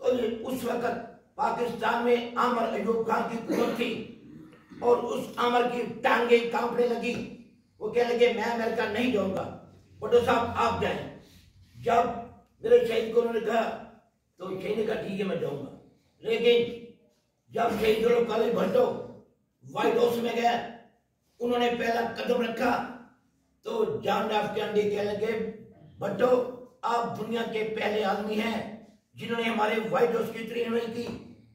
और उस वक्त पाकिस्तान में आमर अयूब खान की हुकूमत थी और उस आमर की टांगे कांपने लगी। वो कहने लगे मैं अमेरिका नहीं जाऊंगा, भुट्टो साहब आप जाएं। जब मेरे शहीद को उन्होंने कहा तो शहीद ने कहा ठीक है मैं जाऊंगा, लेकिन जब शहीद जुल्फ़िकार भुट्टो व्हाइट हाउस में गया, उन्होंने पहला कदम रखा तो जॉन एफ कैनेडी कहने लगे भुट्टो आप दुनिया के पहले आदमी हैं जिन्होंने हमारे व्हाइट हाउस की ट्रीटमेंट की।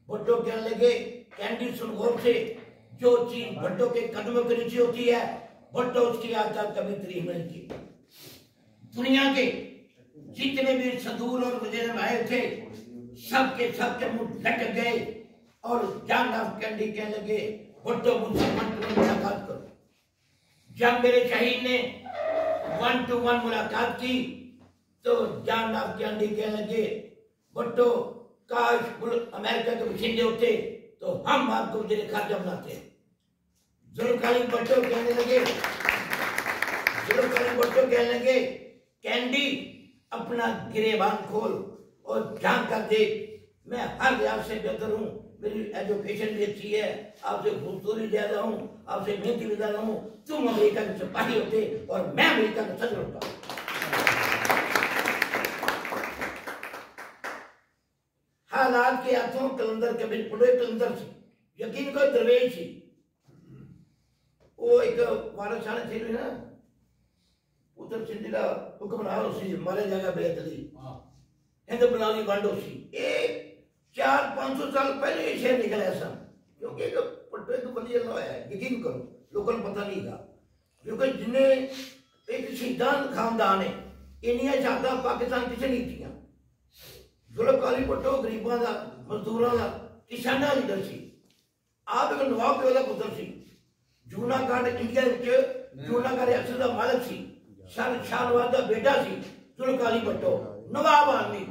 भुट्टो कहने लगे कैनेडी सुन गौर से, जो चीज भुट्टो के कदमों के नीचे होती है भुट्टो उसकी आज तक कभी ट्रीटमेंट की। दुनिया के जितने भी सदूर और वजीर आए थे सबके मुंह लटक गए और जॉन एफ कैनेडी कहने लगे भुट्टो मुझसे मुलाकात करो। जब मेरे शहीद ने 1-to-1 मुलाकात की तो जॉन एफ कैनेडी कहने लगे भुट्टो काश अमेरिका के बशिंदे होते तो हम आपको वज़ीर खारजा बनाते। जुल्फ़िकार भुट्टो कहने लगे कैनेडी अपना गिरेबान खोल और झांक कर देख, मैं हर लिहाज से बेहतर हूँ, मेरी एजुकेशन भी अच्छी है, आपसे खूबसूरती ज्यादा हूँ, आपसे मेहनती भी ज्यादा हूँ। तुम अमेरिका के सिपाही होते और मैं अमेरिका का सदर होता। हालात के हाथों कलंदर के बिन पुड़े कलंदर से यकीन को दरवेश ही वो एक वारसाने थे ना उधर सिंधिला हुक्मरान सी मारे जाएगा बेहतरी हिंद बनानी वांडो सी। एक 400-500 साल पहले ये शहर निकला ऐसा, क्योंकि पट्टे तो बंदी अल्लाह है, यकीन करो लोगों को पता नहीं था, क्योंकि जिन्हें एक शहीदान खानदान है इन्हीं चाहता पाकिस्तान किसे नहीं थी। जुल्फ़िकार भुट्टो गरीबों का मजदूरों का किसानों की लीडर सी, आप एक नवाब वाला पुत्र सी, जूनागढ़ इंडिया जूनागढ़ रियासत का मालिक सी, शाहनवाज का बेटा सी। जुल्फ़िकार भुट्टो नवाब आदमी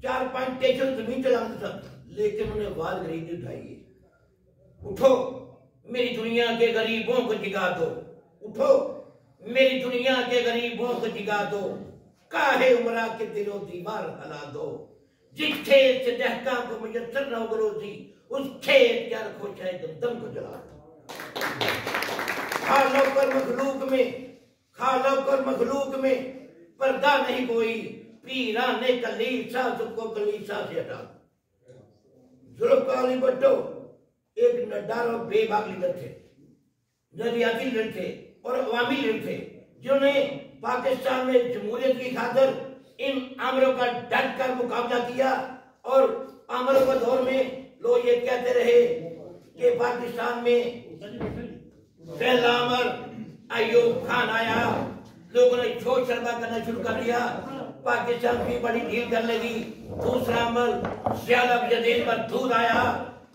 4-5 स्टेशन जमीन चलाते था, लेकिन उन्हें आवाज गरीबी उठाई। उठो मेरी दुनिया के गरीबों को जिगा दो, उठो मेरी दुनिया के गरीबों को जिगा दो, काहे उमरा के दिलो दीवार हला दो। जिस खेत से दहका को मुयस्सर न हो रोजी उस खेत क्या रखो चाहे दम को जला दो। खालो कर मखलूक में पर्दा नहीं कोई, पीराने कलीसा सबको कलीसा से हटा। जुल्फ़िकार भुट्टो एक नड्डार और बेबाक लीडर थे, नजरियाती लीडर थे और अवामी लीडर थे, जिन्होंने पाकिस्तान में जमहूरियत की खातिर इन आमरों का डट कर मुकाबला किया। और आमरों के दौर में लोग ये कहते रहे कि पाकिस्तान में पहला आमर अयूब खान आया, लोगों ने शोर शराबा करना शुरू कर दिया, पाकिस्तान की बड़ी डील कर लगी। दूसरा अमर ज़ियाद जदीद मसूद आया,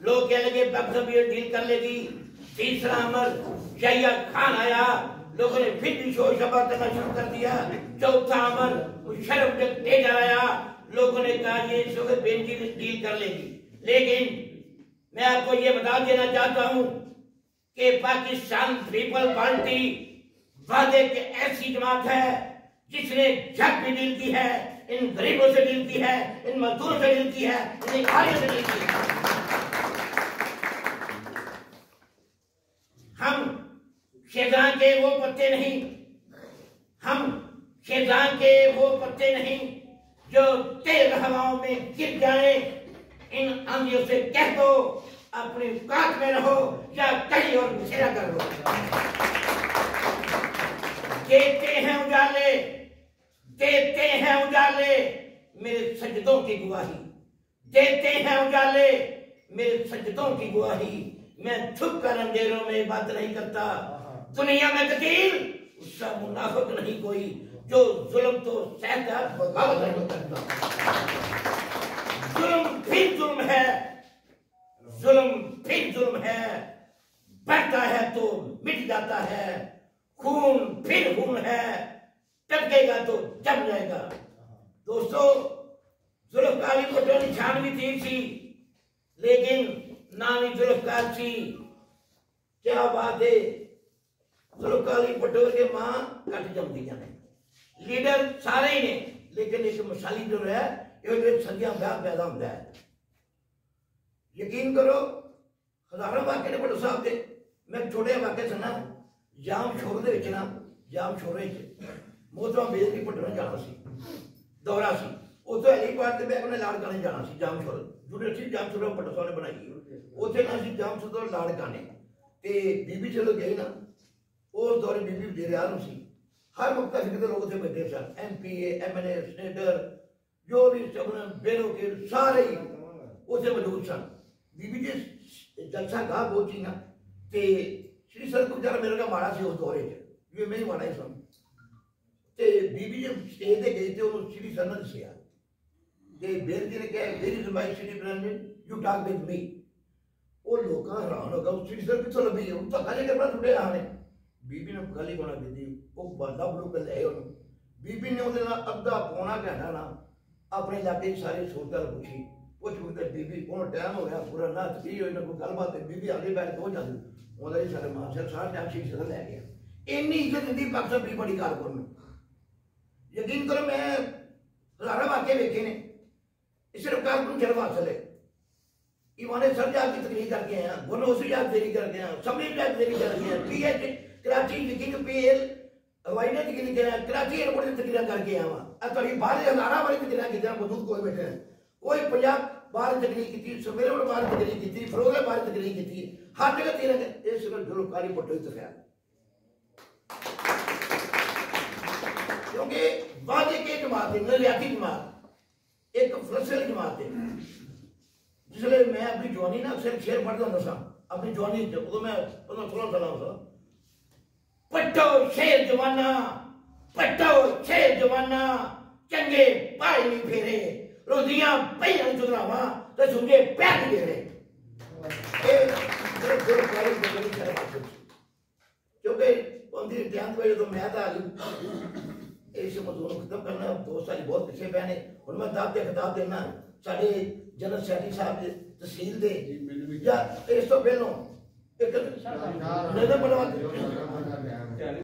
लोग कहने लगे पाकिस्तान डील कर लेगी। तीसरा अमर यहिया खान आया, लोगों ने फिर भी शोर शराबा करना शुरू कर दिया। चौथा अमर मुशर्रफ तेजा आया, लोगों ने कहा ये बेंजी डील कर लेगी। लेकिन मैं आपको ये बता देना चाहता हूं कि पाकिस्तान पीपल पार्टी वादे के ऐसी जमात है जिसने जब भी डील की है, इन गरीबों से डील की है, इन मजदूरों से डील की है, इन भिखारियों से डील की है। हम शेजान के वो पत्ते नहीं, हम शेजान के वो पत्ते नहीं जो तेज हवाओं में गिर जाए। इन आंधियों से कह दो अपनी औकात में रहो या कहीं और बसेरा कर लो। देते हैं उजाले, देते हैं उजाले मेरे सजदों की गुआही, देते हैं उजाले मेरे सजदों की गुआही। मैं छुप कर अंधेरों में बात नहीं करता, दुनिया में कतील उसका मुनाफिक नहीं कोई, जो जुल्म तो सहता बगावत नहीं करता। जुल्म फिर जुल्म है, जुल्म फिर जुल्म है, बढ़ता है तो मिट जाता है, खून फिर खून है, टपकेगा तो जम जाएगा। दोस्तों जुल्फ़िकार भुट्टो निशान भी तीर थी, लेकिन नाम ही जुल्फ़िकार थी। क्या बात है, जुल्फ़िकार भुट्टो के मां कट जमती जाने लीडर सारे ही ने, लेकिन एक मिसाली जो है ये सदियां पैदा होता है। यकीन करो हज़ारों वाक़े ने भट्टो साहब के। मैं छोटे वाक़े सुना जाम शोर दे विच ना जाम शोरे मोहतरमा बेदगी भट्टो ने जाना सी दौरा सी उत्थे हेलीपैड ते बैग ने लाड़काने जाना सी जाम शोर यूनिवर्सिटी जाम शोर भट्टो साहब ने बनाई उत्थे ना सी जाम शोर लाड़काने ते बीबी चलो गई ना उस दौरे बीबी वज़ीर आज़म सी हर मुख्तलिफ के लोग उत्थे बैठे सन MP MLA सेनेटर जो भी बेरोके सारे ही उत्थे मौजूद सन। बीबी जी जलसा गाह पहुंची ना ते श्री सर को बेचारा मेरे का माड़ा सी उस दौरे च मैं ही माड़ा ही सुन ते बीबी जी स्टेज ते गई ते उन्होंने श्री सर ने दसिया ते बेर जी ने कहा where is my city president you talk with me वो लोग हैरान हो गए श्री सर किथों लभी है तो खाली करना थोड़े आने बीबी ने खाली कोना दी वो बंदा ब्लू के ले बीबी ने उहदे नाल अद्धा पौना घंटा ना अपने इलाके की सारी सूरत पूछी कुछ मुझे बीबी को टाइम हो गया पूरा ना थी हुई ना कोई गलबात बीबी आगे बैठ दो जाती उन्होंने सारे मानसर सारा टाइम शीश लै गया इन्नी इज्जत दी पाकिस्तान भी बड़ी कारकुन में यकीन करो मैं हज़ारों वाक़े वेखे ने सिर्फ कारकुन शर्फ हासिल है ईवान सर जाग की तकलीफ करके आए हैं गोनोसी जाग देरी करके आए सबली जाग देरी करके आए PH कराची यकीन PL हवाई ने तकलीफ किया कराची एयरपोर्ट की तकलीफ करके आया वहाँ थोड़ी बाहर हज़ारों वाली तकलीफ की मौजूद कोई बैठे हैं कोई पंजाब बाहर तकलीफ की सवेरे बाहर तकलीफ की फरोगे बाहर तकलीफ की हर जगह तेरे इस गुलकारी भट्टो ही तफिया क्योंकि बाद एक जमात है नरियाती जमात एक फलसल जमात है जिसलिए मैं अपनी जवानी ना अक्सर शेर पढ़ता होता सा अपनी जवानी उदो मैं 16 साल होता पट्टो शेर जवाना चंगे पाए नहीं फेरे रोजियां पहले चुनावा तो सुनगे पैर नहीं दे क्योंकि उनकी ध्यान पे तो मैं था इस मौजूद खत्म करना दोस्त सारी बहुत पीछे पैने और मैं दाते खिताब देना साढ़े जनरल सैक्रेटरी साहब तहसील दे या इस तो पहलों एक नजर बनवा